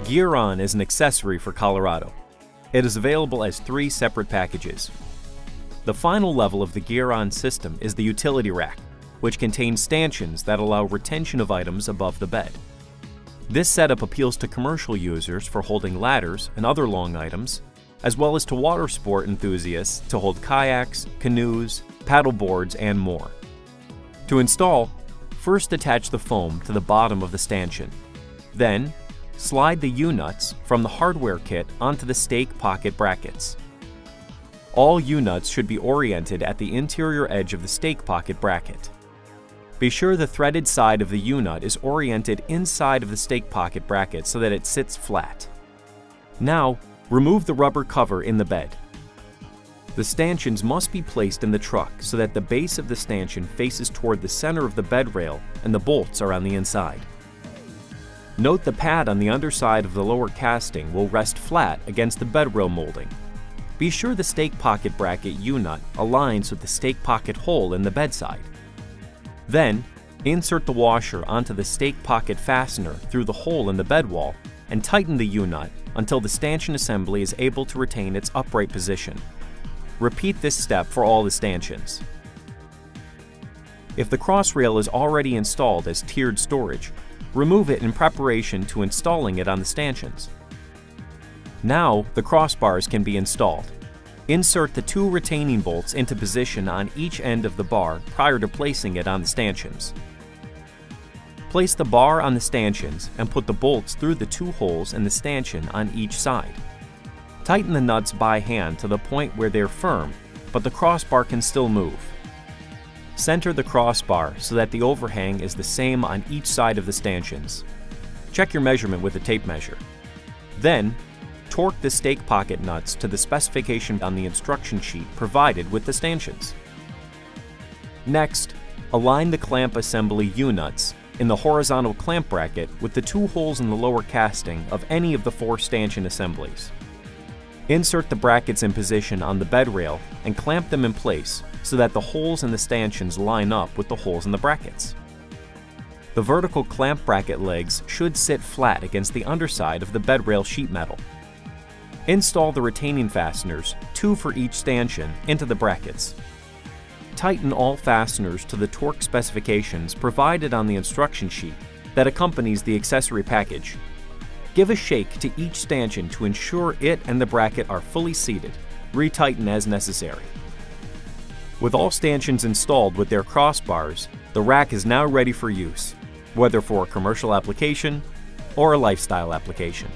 Gear On is an accessory for Colorado. It is available as 3 separate packages. The final level of the Gear On system is the utility rack, which contains stanchions that allow retention of items above the bed. This setup appeals to commercial users for holding ladders and other long items, as well as to water sport enthusiasts to hold kayaks, canoes, paddle boards, and more. To install, first attach the foam to the bottom of the stanchion. Then, slide the U-nuts from the hardware kit onto the stake pocket brackets. All U-nuts should be oriented at the interior edge of the stake pocket bracket. Be sure the threaded side of the U-nut is oriented inside of the stake pocket bracket so that it sits flat. Now, remove the rubber cover in the bed. The stanchions must be placed in the truck so that the base of the stanchion faces toward the center of the bed rail and the bolts are on the inside. Note the pad on the underside of the lower casting will rest flat against the bed rail molding. Be sure the stake pocket bracket U-nut aligns with the stake pocket hole in the bedside. Then, insert the washer onto the stake pocket fastener through the hole in the bed wall and tighten the U-nut until the stanchion assembly is able to retain its upright position. Repeat this step for all the stanchions. If the cross rail is already installed as tiered storage, remove it in preparation to installing it on the stanchions. Now, the crossbars can be installed. Insert the 2 retaining bolts into position on each end of the bar prior to placing it on the stanchions. Place the bar on the stanchions and put the bolts through the 2 holes in the stanchion on each side. Tighten the nuts by hand to the point where they're firm, but the crossbar can still move. Center the crossbar so that the overhang is the same on each side of the stanchions. Check your measurement with a tape measure. Then, torque the stake pocket nuts to the specification on the instruction sheet provided with the stanchions. Next, align the clamp assembly U-nuts in the horizontal clamp bracket with the 2 holes in the lower casting of any of the 4 stanchion assemblies. Insert the brackets in position on the bed rail and clamp them in place so that the holes in the stanchions line up with the holes in the brackets. The vertical clamp bracket legs should sit flat against the underside of the bed rail sheet metal. Install the retaining fasteners, 2 for each stanchion, into the brackets. Tighten all fasteners to the torque specifications provided on the instruction sheet that accompanies the accessory package. Give a shake to each stanchion to ensure it and the bracket are fully seated. Retighten as necessary. With all stanchions installed with their crossbars, the rack is now ready for use, whether for a commercial application or a lifestyle application.